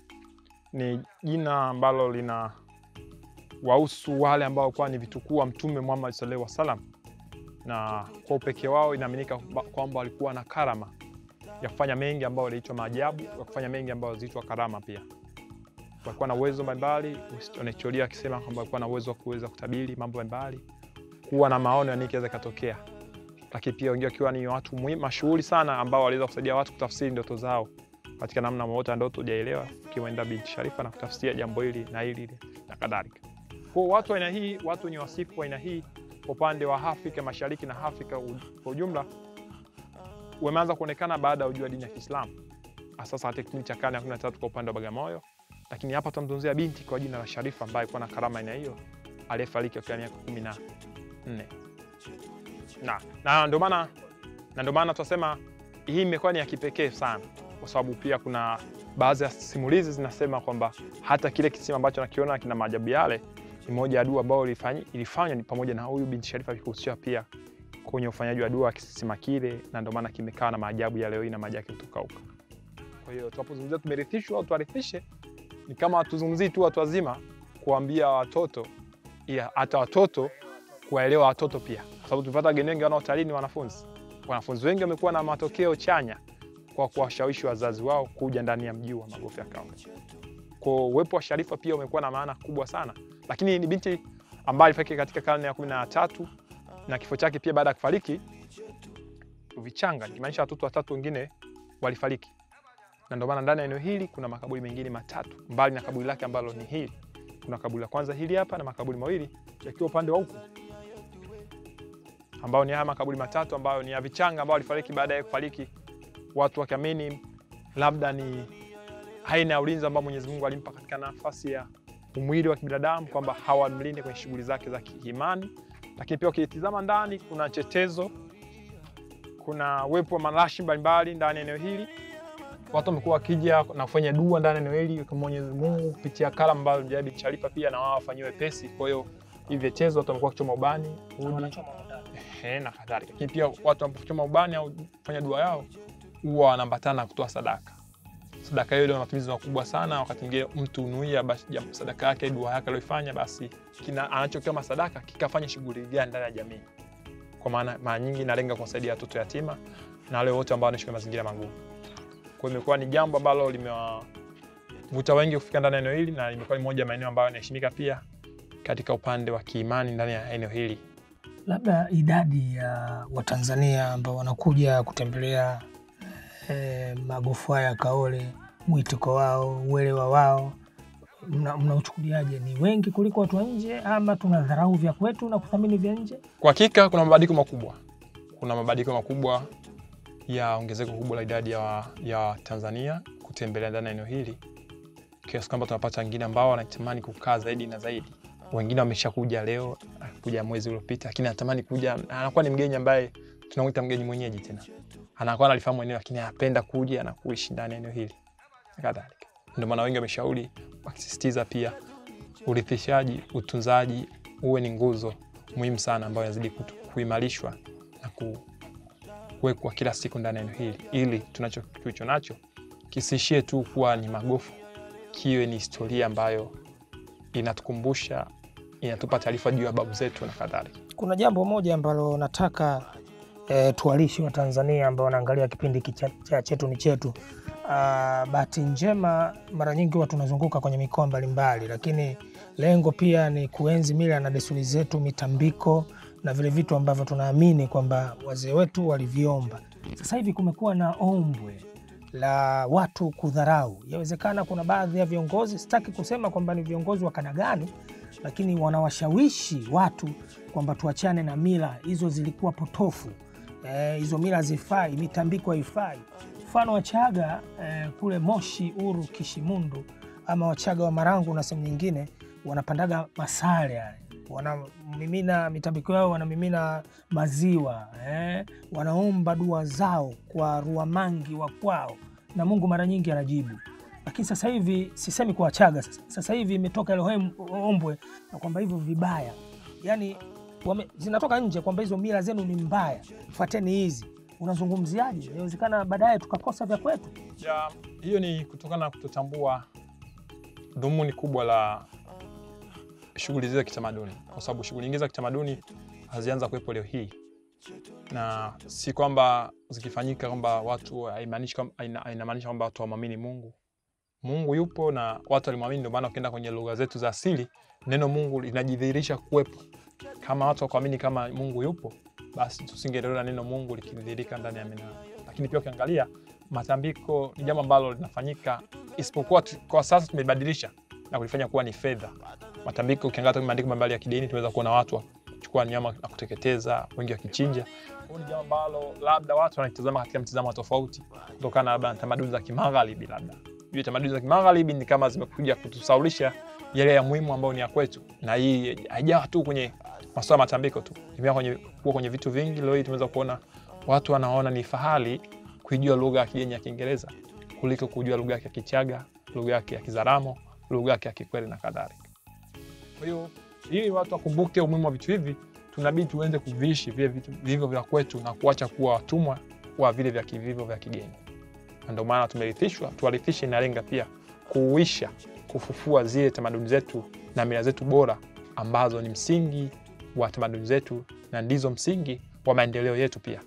ni jina ambalo lina wahusu wale ambao kwa ni vitukuu wa Mtume Muhammad sallallahu alaihi wasallam, na kwa upekee wao inaaminika kwamba walikuwa na karama ya kufanya mengi ambayo yaliitwa maajabu, ya kufanya mengi ambayo ziliitwa karama pia. Walikuwa na uwezo mbalimbali, historia akisema kwamba walikuwa na uwezo wa kuweza kutabiri mambo mbalimbali, kuwa na maono ya nini kinaweza kutokea. Lakini pia wengine wakiwa ni watu mashuhuri sana ambao waliweza kusaidia watu kutafsiri ndoto zao katika namna moja ndoto hujaelewa, kiwaenda binti Sharifa na kutafsiria jambo hili na hili na kadhalika. Kwa watu wa aina hii, watu ni wasifu wa aina hii upande wa Afrika Mashariki na Afrika kwa ujumla wameanza kuonekana baada ya ujua dini ya Kiislamu. Sasa hata kipindi cha karne ya 13 kwa upande wa Bagamoyo, lakini hapa tunamzungumzia binti kwa jina la Sharifa ambaye alikuwa na karama aina hiyo, aliyefariki akiwa na miaka 14. Na ndio maana tunasema hii imekuwa ni ya kipekee sana, kwa sababu pia kuna baadhi ya simulizi zinasema kwamba hata kile kisima ambacho nakiona kina maajabu yale ni moja ya dua ambayo ilifanywa ni pamoja na huyu binti Sharifa kuhusishwa pia kwenye ufanyaji wa dua kisima kile, na ndio maana kimekaa na maajabu ya leo hii na maji yake kutokauka. Kwa hiyo tunapozungumzia tumerithishwa au tuarithishe, ni kama tuzungumzie tu watu wazima kuambia watoto, hata watoto kuwaelewa watoto pia, kwa sababu tupata wageni wengi wanaotalii ni wanafunzi. Wanafunzi wengi wamekuwa na matokeo chanya kwa kuwashawishi wazazi wao kuja ndani ya mji wa Magofu ya Kaole. Kwa uwepo wa Sharifa pia umekuwa na maana kubwa sana, lakini ni binti ambaye alifariki katika karne ya 13 na kifo chake pia baada ya kufariki vichanga, kimaanisha watoto watatu wengine walifariki. Na ndio maana ndani ya eneo hili kuna makaburi mengine matatu mbali na kaburi lake ambalo ni hili. Kuna kaburi la kwanza hili hapa na makaburi mawili yakiwa upande wa huko, ambao ni haya makaburi matatu ambayo ni ya vichanga ambao walifariki baada ya kufariki, watu wakiamini labda ni haina ulinzi ambao Mwenyezi Mungu alimpa katika nafasi ya umwili wa kibinadamu, kwamba hawamlinde kwenye shughuli zake za kiimani. Lakini pia ukitizama ndani kuna chetezo, kuna uwepo wa marashi mbalimbali ndani ya eneo hili. Watu wamekuwa wakija na kufanya dua ndani ya eneo hili kwa Mwenyezi Mungu kupitia kala ambayo Binti Sharifa pia na wao wafanyiwe pesi. Kwa hiyo hivi chetezo watu wamekuwa kuchoma ubani, na kadhalika. Lakini pia watu wanapochoma ubani au kufanya dua yao huwa wanaambatana kutoa sadaka. Sadaka hiyo ndio matumizi makubwa sana. Wakati mwingine mtu unuia basi sadaka yake, dua yake aliyofanya, basi anachokiwa sadaka kikafanya shughuli gani ndani ya jamii. Kwa maana mara nyingi inalenga kuwasaidia watoto yatima na wale wote ambao wanaishi mazingira magumu. Kwa hiyo imekuwa ni jambo ambalo limewavuta wengi kufika ndani ya eneo hili, na imekuwa ni moja ya maeneo ambayo yanaheshimika pia katika upande wa kiimani ndani ya eneo hili. Labda idadi ya Watanzania ambao wanakuja kutembelea magofu haya Kaole, mwitiko wao, uelewa wao, mnauchukuliaje? Ni wengi kuliko watu wa nje ama tunadharau vya kwetu na kuthamini vya nje? Kwa hakika kuna mabadiliko makubwa. Kuna mabadiliko makubwa ya ongezeko kubwa la idadi ya Tanzania kutembelea ndani ya eneo hili, kiasi kwamba tunapata wengine ambao wanatamani kukaa zaidi na zaidi. Wengine wameshakuja leo, kuja mwezi uliopita, lakini anatamani kuja, anakuwa ni mgeni ambaye tunamuita mgeni mwenyeji tena. Anakuwa analifahamu eneo lakini anapenda kuja na kuishi ndani ya eneo hili. Kadhalika. Ndio maana wengi wameshauri wakisisitiza pia urithishaji, utunzaji uwe ni nguzo muhimu sana ambayo inazidi kuimarishwa na kuwekwa kila siku ndani ya eneo hili, ili tunacho nacho kisishie tu kuwa ni magofu, kiwe ni historia ambayo inatukumbusha, inatupa taarifa juu ya babu zetu na kadhalika. Kuna jambo moja ambalo nataka tuwalishi wa Tanzania ambao wanaangalia kipindi cha Chetu ni Chetu. Bahati njema mara nyingi watu tunazunguka kwenye mikoa mbalimbali, lakini lengo pia ni kuenzi mila na desturi zetu, mitambiko na vile vitu ambavyo tunaamini kwamba wazee wetu waliviomba. Sasa hivi kumekuwa na ombwe la watu kudharau. Yawezekana kuna baadhi ya viongozi, sitaki kusema kwamba ni viongozi wa kana gani, lakini wanawashawishi watu kwamba tuachane na mila hizo, zilikuwa potofu. Hizo mila zifai, mitambiko haifai. Mfano Wachaga kule Moshi, Uru, Kishimundu ama Wachaga wa Marangu na sehemu nyingine wanapandaga masale yale. Wanamimina mitambiko yao, wanamimina maziwa, wanaomba dua zao kwa Ruamangi wa kwao na Mungu mara nyingi anajibu. Lakini sasa hivi sisemi kwa Wachaga, sasa hivi imetoka ile ombwe na kwamba hivyo vibaya. Yaani zinatoka nje kwamba hizo mila zenu ni mbaya, fuateni hizi. Unazungumziaje? Inawezekana baadaye tukakosa vya kwetu. Hiyo ni kutokana na kutotambua dhumuni kubwa la shughuli za kitamaduni, kwa sababu shughuli nyingi za kitamaduni hazianza kuwepo leo hii, na si kwamba zikifanyika kwamba watu hainamaanisha kwamba watu waamini Mungu. Mungu yupo na watu walimwamini, ndio maana ukienda kwenye lugha zetu za asili neno Mungu linajidhihirisha kuwepo. Kama watu wakuamini kama Mungu yupo, basi tusingeelewa neno Mungu likidhihirika ndani ya mioyo. Lakini pia ukiangalia matambiko ni jambo ambalo linafanyika, isipokuwa kwa sasa tumebadilisha na kulifanya kuwa ni fedha. Matambiko ukiangalia kwenye maandiko mbalimbali ya kidini tunaweza kuona watu kuchukua nyama na kuteketeza, wengi wakichinja. Kwa ni jambo ambalo labda watu wanatazama katika mtazamo tofauti kutokana labda na tamaduni za Kimagharibi. Labda hiyo tamaduni za Kimagharibi ni kama zimekuja kutusaulisha yale ya muhimu ambayo ni ya kwetu, na hii haijawa tu kwenye masuala matambiko tu, imekuwa kwenye vitu vingi. Leo hii tunaweza kuona watu wanaona ni fahari kujua lugha ya kigeni ya Kiingereza kuliko kujua lugha ya Kichaga, lugha ya Kizaramo, lugha ya Kikwere na kadhalika. Kwa hiyo ili watu wakumbuke umuhimu wa vitu hivi, tunabidi tuende kuviishi vile vitu vilivyo vya kwetu na kuacha kuwa watumwa wa vile vya kivivyo vya kigeni. Ndio maana tumerithishwa, tuwarithishe na lenga pia kuuisha, kufufua zile tamaduni zetu na mila zetu bora ambazo ni msingi wa tamaduni zetu na ndizo msingi wa maendeleo yetu pia.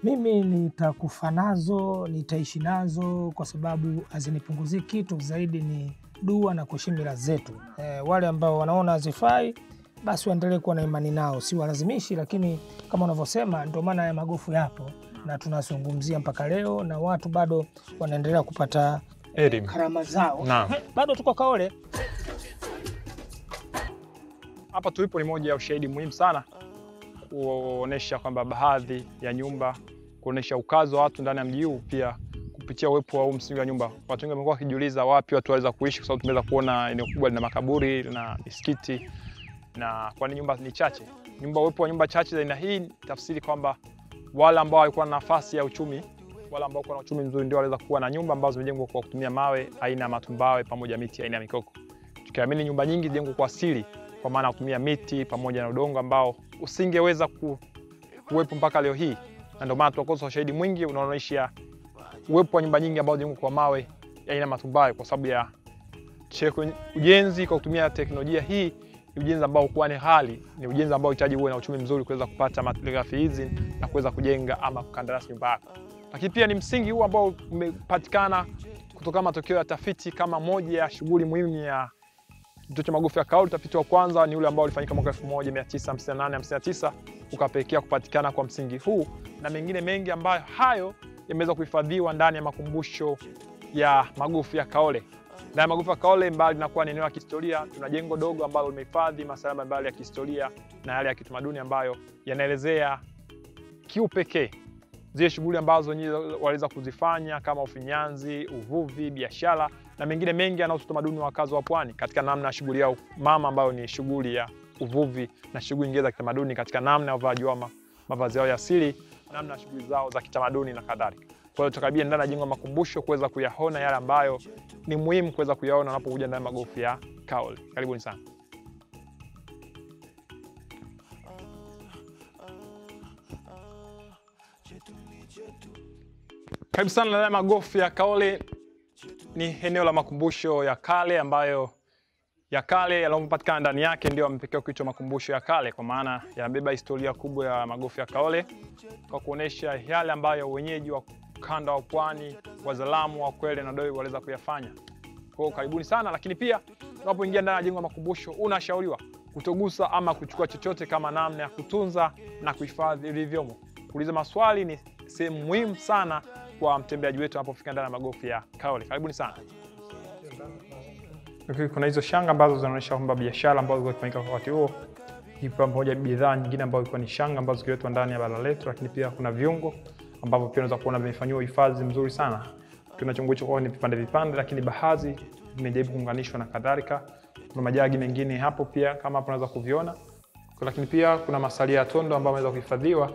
Mimi nitakufa nazo, nitaishi nazo kwa sababu hazinipunguzi kitu, zaidi ni dua na kuheshimu mila zetu. Wale ambao wanaona hazifai basi waendelee kuwa na imani nao, si walazimishi, lakini kama unavyosema ndio maana ya magofu yapo na tunazungumzia mpaka leo na watu bado wanaendelea kupata karama zao. Bado tuko Kaole. Hapa tulipo ni moja ya ushahidi muhimu sana kuonesha kwamba baadhi ya nyumba, kuonesha ukazo wa watu ndani ya mji huu, pia kupitia uwepo wa msingi wa nyumba. Watu wengi wamekuwa wakijiuliza wapi watu waweza kuishi, kwa sababu tumeweza kuona eneo kubwa lina makaburi na misikiti, na kwa nini nyumba ni chache. Uwepo wa nyumba chache za aina hii tafsiri kwamba wale ambao walikuwa na nafasi ya uchumi, wale ambao walikuwa na uchumi mzuri ndio waweza kuwa na nyumba ambazo zimejengwa kwa kutumia mawe aina ya matumbawe pamoja miti aina ya mikoko. Tukiamini nyumba nyingi zijengwa kwa asili, kwa maana kutumia miti pamoja na udongo ambao usingeweza kuwepo mpaka leo hii. Na ndio maana tunakosa ushahidi mwingi unaoonyesha uwepo wa nyumba nyingi ambazo zimejengwa kwa mawe aina ya matumbawe, kwa sababu ya ujenzi kwa kutumia teknolojia hii. Ni ujenzi ambao kwa ni hali, ni ujenzi ambao unahitaji uwe na uchumi mzuri kuweza kupata malighafi hizi na kuweza kujenga ama kukandarasi nyumba yako. Lakini pia ni msingi huu ambao umepatikana kutokana matokeo ya tafiti kama moja ya shughuli muhimu ya kituo cha magofu ya Kaole. Utafiti wa kwanza ni ule ambao ulifanyika mwaka 1958-59 ukapelekea kupatikana kwa msingi huu na mengine mengi ambayo hayo yameweza kuhifadhiwa ndani ya makumbusho ya magofu ya Kaole. Na magofu ya Kaole mbali inakuwa ni eneo la kihistoria, tuna jengo dogo ambalo limehifadhi masuala mbalimbali ya kihistoria na yale ya kitamaduni ambayo yanaelezea kiupekee zile shughuli ambazo waliweza kuzifanya kama ufinyanzi, uvuvi, biashara na mengine mengi yanayohusu utamaduni wa wakazi wa pwani katika namna ya shughuli yao mama ambayo ni shughuli ya uvuvi na shughuli nyingine za kitamaduni katika namna ya uvaaji wa mavazi yao ya asili, namna ya shughuli zao za kitamaduni na kadhalika. Kwa hiyo tukaribia ndani ya jengo la makumbusho kuweza kuyaona yale ambayo ni muhimu kuweza kuyaona unapokuja ndani ya magofu ya Kaole. Karibuni sana. Karibu sana ndani ya magofu ya Kaole. Ni eneo la makumbusho ya kale ambayo ya kale yanayopatikana ndani yake ndio yamepekea kichwa makumbusho ya kale, kwa maana yanabeba historia kubwa ya magofu ya Kaole kwa kuonesha yale ambayo wenyeji wa kanda wa pwani, Wazalamu, Wakwere na Doi waliweza kuyafanya. Kwa hiyo karibuni sana, lakini pia unapoingia ndani ya jengo la makumbusho unashauriwa kutogusa ama kuchukua chochote kama namna ya kutunza na kuhifadhi vilivyomo. Kuuliza maswali ni sehemu muhimu sana kwa mtembeaji wetu anapofika ndani ya magofu ya Kaole. Karibuni sana. Kuna hizo shanga ambazo zinaonyesha kwamba biashara ambazo zilikuwa zikifanyika kwa wakati huo, ipo pamoja bidhaa nyingine ambazo ilikuwa ni shanga ambazo zikiletwa ndani ya bara letu, lakini pia kuna viungo ambavyo pia unaweza kuona vimefanywa hifadhi mzuri sana. Tunachungulia kwa ni vipande, lakini baadhi vimejaribu kuunganishwa na kadhalika. Kuna majagi mengine hapo pia kama hapo unaweza kuviona. Lakini pia kuna masalia ya tondo ambayo yameweza kuhifadhiwa,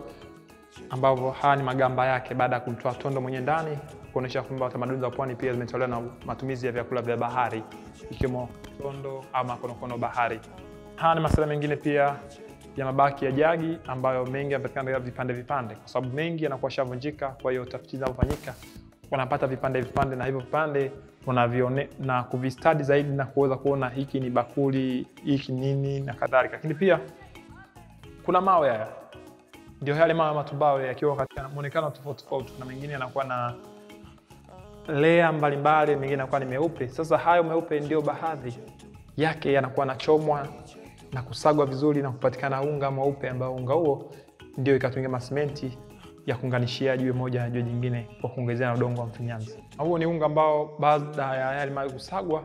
ambavyo haya ni magamba yake baada ya kumtoa tondo mwenye ndani, kuonesha kwamba tamaduni za pwani pia zimetolewa na matumizi ya vyakula vya bahari ikiwemo tondo ama konokono bahari. Haya ni masuala mengine pia ya mabaki ya jagi ambayo mengi yanapatikana vipande kwa sababu mengi yanakuwa shavunjika. Kwa hiyo tafiti zinazofanyika wanapata vipande na hivyo vipande unavione na kuvistadi zaidi na kuweza kuona hiki ni bakuli, hiki nini na kadhalika. Lakini pia kuna mawe haya, ndio yale mawe matumbawe yakiwa katika muonekano tofauti, na mengine yanakuwa na layer mbalimbali, mengine yanakuwa ni meupe. Sasa hayo meupe ndio baadhi yake yanakuwa nachomwa na kusagwa vizuri na kupatikana unga mweupe, ambao unga huo ndio ikatunga masimenti ya kuunganishia jiwe moja na jiwe jingine kwa kuongezea na udongo wa mfinyanzi. Huo ni unga ambao baada ya yale mawe kusagwa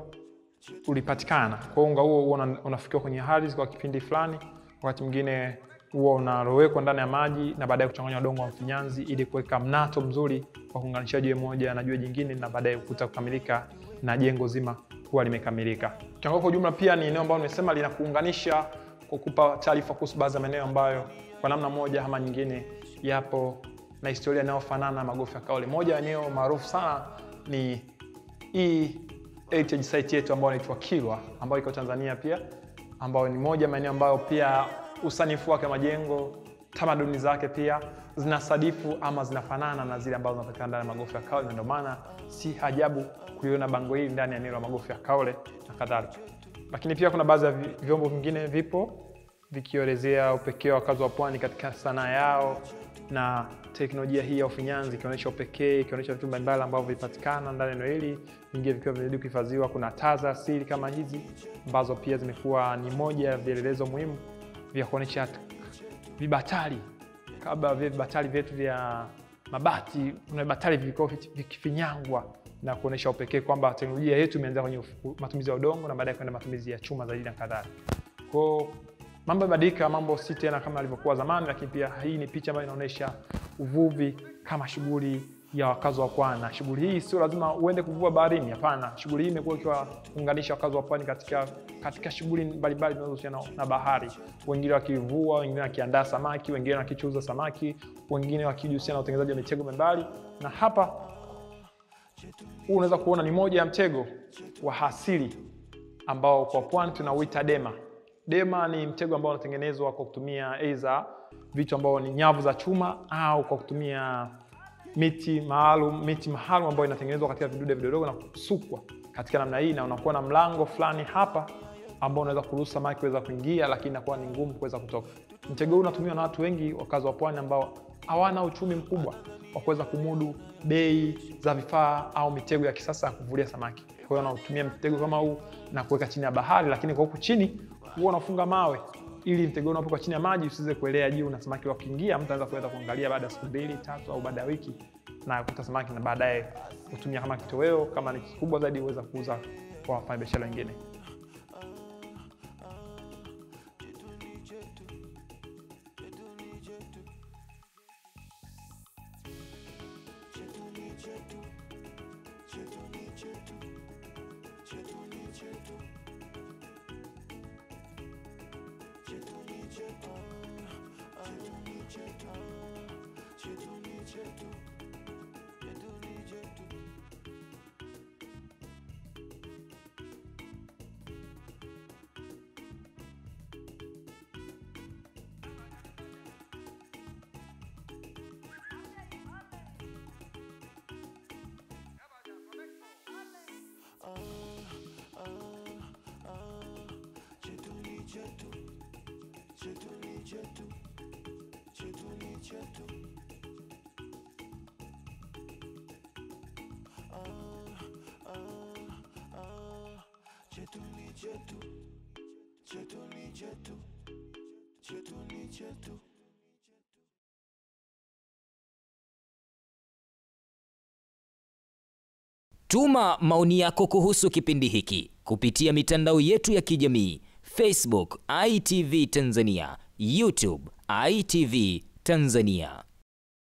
ulipatikana. Kwa unga huo unafikiwa kwenye ardhi kwa kipindi fulani, wakati mwingine huo unalowekwa ndani ya maji na baadaye kuchanganywa na udongo wa mfinyanzi ili kuweka mnato mzuri kwa kuunganisha jiwe moja na jiwe jingine, na baadaye ukuta kukamilika na jengo zima kuwa limekamilika. Kiwango kwa jumla pia ni eneo ambalo nimesema linakuunganisha kwa kukupa taarifa kuhusu baadhi ya maeneo ambayo kwa namna moja ama nyingine yapo na historia inayofanana na magofu ya Kaole. Moja eneo maarufu sana ni hii heritage site yetu ambayo inaitwa Kilwa, ambayo iko Tanzania pia, ambayo ni moja maeneo ambayo pia usanifu wake majengo, tamaduni zake pia zinasadifu ama zinafanana na zile ambazo zinapatikana ndani ya magofu ya Kaole, na ndio maana si ajabu kuiona bango hili ndani ya eneo la magofu ya Kaole na kadhalika. Lakini pia kuna baadhi ya vyombo vingine vipo vikielezea upekee wa wakazi wa pwani katika sanaa yao na teknolojia hii ya ufinyanzi, ikionyesha upekee, ikionyesha vitu mbalimbali ambavyo vipatikana ndani ya eneo hili, vingine vikiwa vinazidi kuhifadhiwa. Kuna taa za asili kama hizi ambazo pia zimekuwa ni moja ya vielelezo muhimu vya kuonyesha vibatari. Kabla vile vibatari vyetu vya mabati, kuna vibatari vilikuwa vikifinyangwa na kuonyesha upekee kwamba teknolojia yetu imeanza kwenye matumizi ya udongo na baadaye kwenda matumizi ya chuma zaidi na kadhalika. Kwa mambo yamebadilika, mambo si tena kama yalivyokuwa zamani, lakini pia hii ni picha ambayo inaonyesha uvuvi kama shughuli ya wakazi wa pwani. Shughuli hii sio lazima uende kuvua baharini, hapana. Shughuli hii imekuwa ikiwaunganisha wakazi wa pwani katika shughuli mbalimbali zinazohusiana na bahari. Wengine wakivua, wengine wakiandaa samaki, wengine wakichuuza samaki, wengine wakijihusisha na utengenezaji wa mitego mbalimbali. Na hapa huu unaweza kuona ni moja ya mtego wa asili ambao kwa pwani tunauita dema. Dema ni mtego ambao unatengenezwa kwa kutumia aidha vitu ambao ni nyavu za chuma au kwa kutumia miti maalum ambayo inatengenezwa katika vidude vidogo na kusukwa katika namna hii, na unakuwa na mlango fulani hapa ambao unaweza kuruhusu samaki kuweza kuingia, lakini inakuwa ni ngumu kuweza kutoka. Mtego huu unatumiwa na watu wengi wakazi wa pwani ambao hawana uchumi mkubwa wa kuweza kumudu bei za vifaa au mitego ya kisasa ya kuvulia samaki. Kwa hiyo wanatumia mtego kama huu na kuweka chini ya bahari, lakini kwa huku chini huwa unafunga mawe ili mtego unapokuwa chini ya maji usiweze kuelea juu, na samaki wakiingia mtu anaweza kuweza kuangalia baada ya siku 2, 3 au baada ya wiki na kukuta samaki, na baadaye kutumia kama kitoweo, kama ni kikubwa zaidi uweza kuuza kwa wafanyabiashara wengine. chetu ni chetu, chetu ni chetu. Tuma maoni yako kuhusu kipindi hiki kupitia mitandao yetu ya kijamii: Facebook ITV Tanzania, YouTube ITV Tanzania.